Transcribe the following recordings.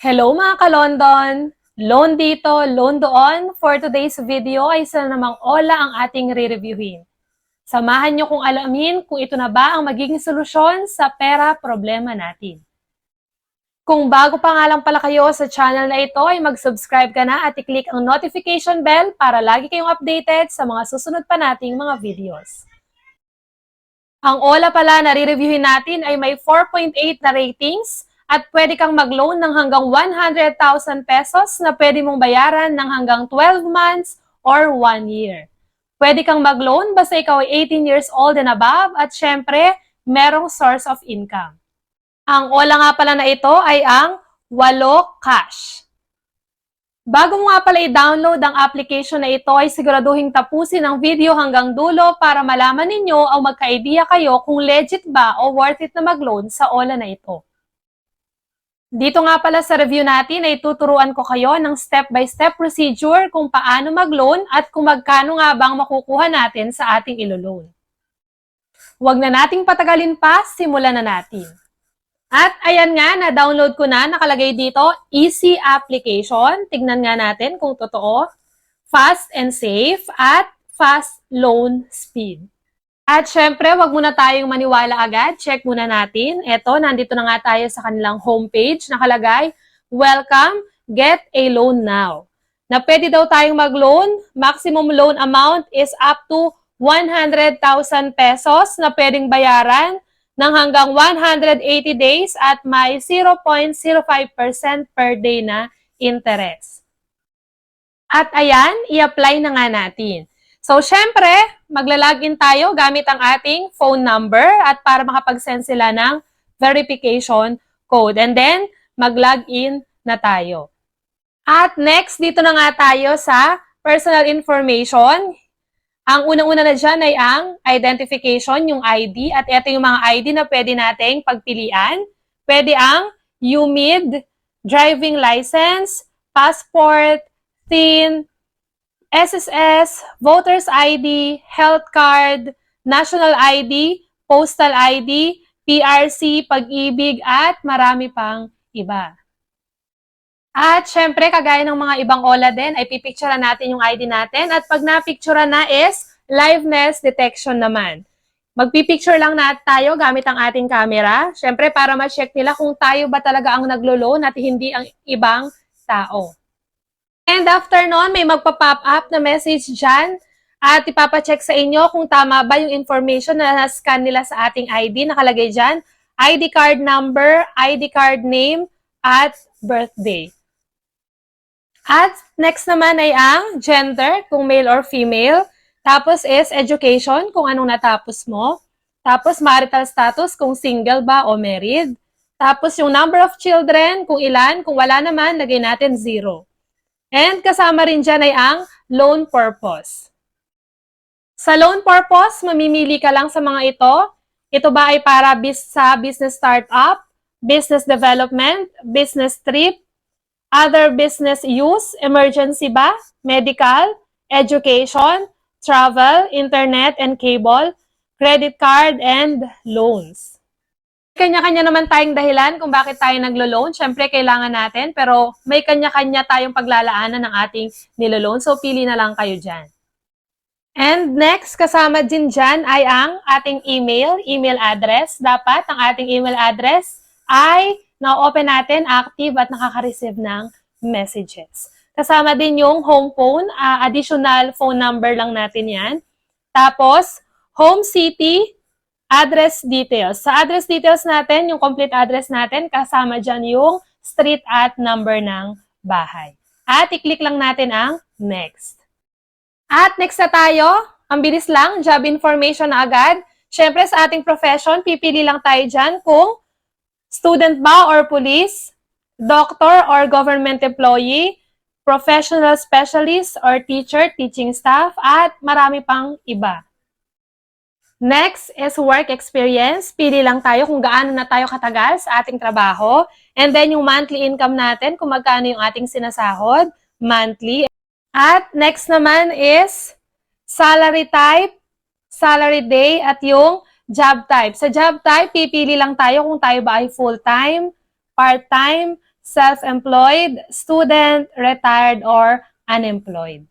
Hello mga ka-London! Loan dito, loan doon. For today's video ay isa na namang OLA ang ating re-reviewin. Samahan niyo kung alamin kung ito na ba ang magiging solusyon sa pera problema natin. Kung bago pa nga lang pala kayo sa channel na ito ay mag-subscribe ka na at i-click ang notification bell para lagi kayong updated sa mga susunod pa nating mga videos. Ang OLA pala na re-reviewin natin ay may 4.8 na ratings at pwede kang mag-loan ng hanggang 100,000 pesos na pwede mong bayaran ng hanggang 12 months or 1 year. Pwede kang mag-loan basta ikaw ay 18 years old and above at syempre, merong source of income. Ang OLA nga pala na ito ay ang Walo Cash. Bago mo nga pala i-download ang application na ito ay siguraduhin tapusin ang video hanggang dulo para malaman ninyo o magka-idea kayo kung legit ba o worth it na mag-loan sa OLA na ito. Dito nga pala sa review natin ay tuturuan ko kayo ng step-by-step procedure kung paano mag-loan at kung magkano nga bang makukuha natin sa ating ilo-loan. Huwag na nating patagalin pa, simulan na natin. At ayan nga, na-download ko na, nakalagay dito, easy application. Tignan nga natin kung totoo. Fast and safe at fast loan speed. At syempre, wag muna tayong maniwala agad. Check muna natin. Eto, nandito na nga tayo sa kanilang homepage. Nakalagay, welcome, get a loan now. Na pwede daw tayong mag-loan. Maximum loan amount is up to 100,000 pesos na pwedeng bayaran ng hanggang 180 days at may 0.05% per day na interest. At ayan, i-apply na nga natin. So, syempre, maglalagin tayo gamit ang ating phone number at para makapag-send sila ng verification code. And then, mag-login na tayo. At next, dito na nga tayo sa personal information. Ang unang-una na dyan ay ang identification, yung ID. At ito yung mga ID na pwede nating pagpilian. Pwede ang UMID, driving license, passport, TIN, SSS, voter's ID, health card, national ID, postal ID, PRC, pag-ibig, at marami pang iba. At syempre, kagaya ng mga ibang OLA din, ay pipicturean natin yung ID natin. At pag napicturean na is liveness detection naman. Magpipicture lang na tayo gamit ang ating camera. Syempre, para ma-check nila kung tayo ba talaga ang naglo-loan at hindi ang ibang tao. And after nun, may magpa-pop up na message dyan at ipapacheck sa inyo kung tama ba yung information na na-scan nila sa ating ID. Nakalagay dyan, ID card number, ID card name, at birthday. At next naman ay ang gender, kung male or female. Tapos is education, kung anong natapos mo. Tapos marital status, kung single ba o married. Tapos yung number of children, kung ilan. Kung wala naman, lagay natin 0. And kasama rin dyan ay ang loan purpose. Sa loan purpose, mamimili ka lang sa mga ito. Ito ba ay para sa business startup, business development, business trip, other business use, emergency ba, medical, education, travel, internet and cable, credit card, and loans. Kanya-kanya naman tayong dahilan kung bakit tayo naglo-loan. Siyempre, kailangan natin, pero may kanya-kanya tayong paglalaanan ng ating nilo-loan. So, pili na lang kayo dyan. And next, kasama din dyan ay ang ating email address. Dapat ang ating email address ay na-open natin, active at nakaka-receive ng messages. Kasama din yung home phone, additional phone number lang natin yan. Tapos, home city, address details. Sa address details natin, yung complete address natin, kasama dyan yung street at number ng bahay. At i-click lang natin ang next. At next na tayo, ang bilis lang, job information na agad. Siyempre sa ating profession, pipili lang tayo dyan kung student ba or police, doctor or government employee, professional specialist or teacher, teaching staff, at marami pang iba. Next is work experience. Pili lang tayo kung gaano na tayo katagal sa ating trabaho. And then yung monthly income natin, kung magkano yung ating sinasahod, monthly. At next naman is salary type, salary day, at yung job type. Sa job type, pipili lang tayo kung tayo ba ay full-time, part-time, self-employed, student, retired, or unemployed.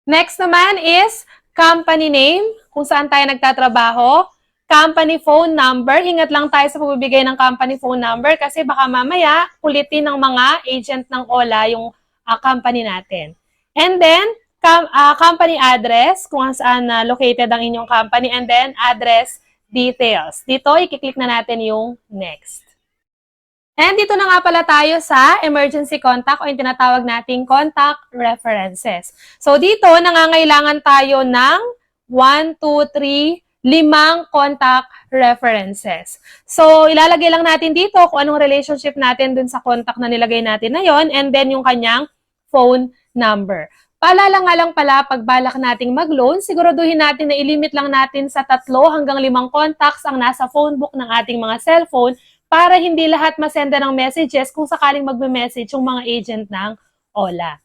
Next naman is company name, kung saan tayo nagtatrabaho. Company phone number, ingat lang tayo sa pagbibigay ng company phone number kasi baka mamaya kulitin ng mga agent ng OLA yung company natin. And then, company address, kung saan located ang inyong company, and then address details. Dito, i-click na natin yung next. And dito na nga pala tayo sa emergency contact o yung tinatawag nating contact references. So dito, nangangailangan tayo ng 1, 2, 3, 5 contact references. So, ilalagay lang natin dito kung anong relationship natin dun sa contact na nilagay natin na yon, and then yung kanyang phone number. Paalala nga lang pala, pag balak nating mag-loan, siguraduhin natin na ilimit lang natin sa 3 hanggang 5 contacts ang nasa phone book ng ating mga cellphone para hindi lahat masenda ng messages kung sakaling magme-message yung mga agent ng OLA.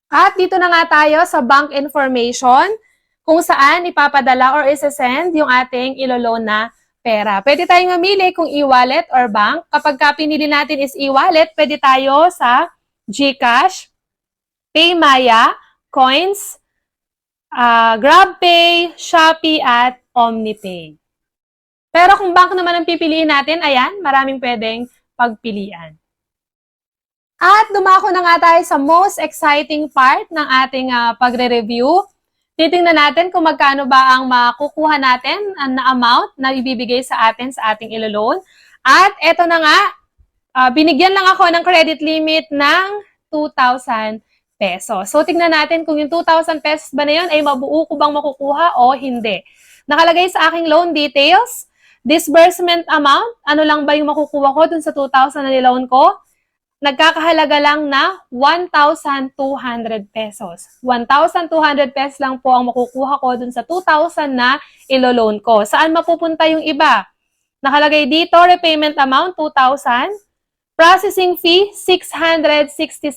At dito na nga tayo sa bank information, kung saan ipapadala or isa-send yung ating ilo-loan na pera. Pwede tayong mamili kung e-wallet or bank. Kapag pinili natin is e-wallet, pwede tayo sa GCash, PayMaya, Coins, GrabPay, Shopee, at OmniPay. Pero kung bank naman ang pipiliin natin, ayan, maraming pwedeng pagpilian. At dumako na nga tayo sa most exciting part ng ating pagre-review. Titingnan natin kung magkano ba ang makukuha natin na amount na ibibigay sa atin sa ating ilo-loan. At eto na nga, binigyan lang ako ng credit limit ng 2,000 pesos. So tingnan natin kung yung 2,000 pesos ba na yun ay mabuo ko bang makukuha o hindi. Nakalagay sa aking loan details, disbursement amount, ano lang ba yung makukuha ko dun sa 2,000 na niloan ko? Nagkakahalaga lang na 1,200 pesos. 1,200 pesos lang po ang makukuha ko dun sa 2,000 na ilo-loan ko. Saan mapupunta yung iba? Nakalagay dito, repayment amount 2,000, processing fee 667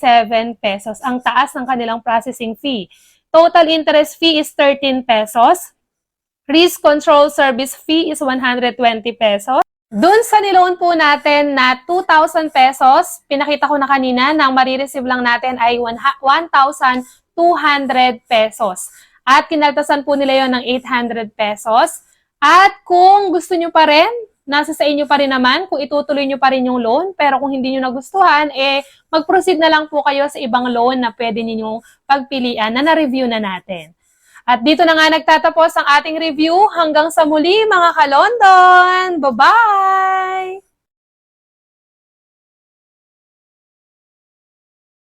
pesos. Ang taas ng kanilang processing fee. Total interest fee is 13 pesos. Risk control service fee is 120 pesos. Doon sa niloan po natin na 2,000 pesos, pinakita ko na kanina na ang marireceive lang natin ay 1,200 pesos. At kinaltasan po nila yon ng 800 pesos. At kung gusto nyo pa rin, nasa sa inyo pa rin naman kung itutuloy nyo pa rin yung loan. Pero kung hindi nyo nagustuhan, mag-proceed na lang po kayo sa ibang loan na pwede ninyong pagpilian na na-review na natin. At dito na nga nagtatapos ang ating review. Hanggang sa muli mga ka-London! Bye-bye!